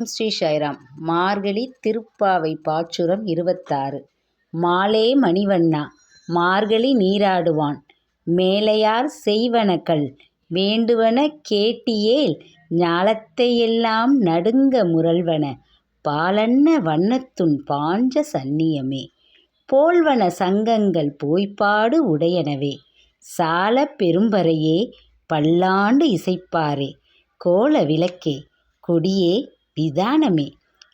ஸ்ரீ சாய்ராம். மார்கழி திருப்பாவை பாச்சுரம் 26. மாலே மணிவண்ணா மார்கழி நீராடுவான் மேலையார் செய்வனகள் வேண்டுவன கேட்டியேல் ஞாலத்தை எல்லாம் நடுங்க முரல்வன பாலன்ன வண்ணத்துன் பாஞ்ச சந்நியமே போல்வன சங்கங்கள் போய்ப்பாடு உடையனவே சாலப் பெரும்பறையே பல்லாண்டு இசைப்பாரே கோல விளக்கே கொடியே விதானமே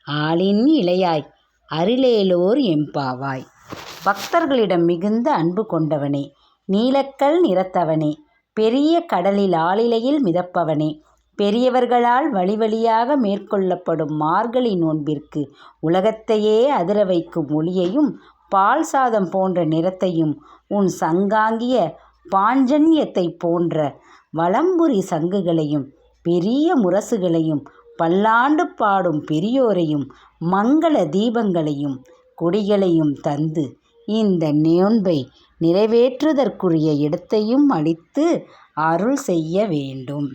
ஆலின் இளையாய் அருளேலோர் எம்பாவாய். பக்தர்களிடம் மிகுந்த அன்பு கொண்டவனே, நீலக்கல் நிறத்தவனே, பெரிய கடலில் ஆலிலையில் மிதப்பவனே, பெரியவர்களால் வழிவழியாக மேற்கொள்ளப்படும் மார்கழி நோன்பிற்கு உலகத்தையே அதிர வைக்கும் ஒளியையும் பால் சாதம் போன்ற நிறத்தையும் உன் சங்காங்கிய பாஞ்சன்யத்தைப் போன்ற வலம்புரி சங்குகளையும் பெரிய முரசுகளையும் பல்லாண்டு பாடும் பெரியோரையும் மங்கள தீபங்களையும் கொடிகளையும் தந்து இந்த நோன்பை நிறைவேற்றுதற்குரிய இடத்தையும் அளித்து அருள் செய்ய வேண்டும்.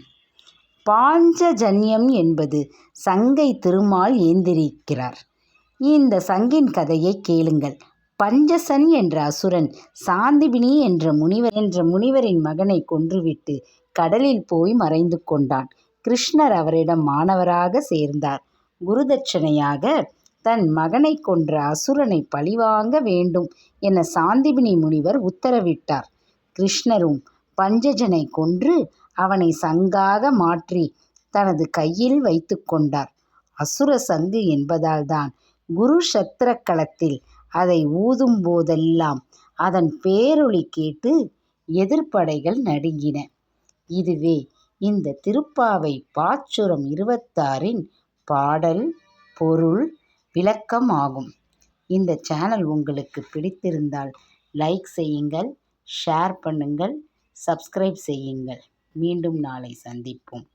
பாஞ்சஜன்யம் என்பது சங்கை திருமால் ஏந்திருக்கிறார். இந்த சங்கின் கதையை கேளுங்கள். பஞ்சசன் என்ற அசுரன் சாந்திபினி என்ற முனிவரின் மகனை கொன்றுவிட்டு கடலில் போய் மறைந்து கொண்டான். கிருஷ்ணர் அவரிடம் மாணவராக சேர்ந்தார். குருதட்சணையாக தன் மகனை கொன்ற அசுரனை பழிவாங்க வேண்டும் என சாந்திபினி முனிவர் உத்தரவிட்டார். கிருஷ்ணரும் பஞ்சஜனை கொன்று அவனை சங்காக மாற்றி தனது கையில் வைத்து கொண்டார். அசுர சங்கு என்பதால் தான் குருஷத்திர களத்தில் அதை ஊதும் போதெல்லாம் அதன் பேரொளி கேட்டு எதிர்ப்படைகள் நடுங்கின. இதுவே இந்த திருப்பாவை பாச்சுரம் 26 பாடல் பொருள் விளக்கம் ஆகும். இந்த சேனல் உங்களுக்கு பிடித்திருந்தால் லைக் செய்யுங்கள், ஷேர் பண்ணுங்கள், சப்ஸ்கிரைப் செய்யுங்கள். மீண்டும் நாளை சந்திப்போம்.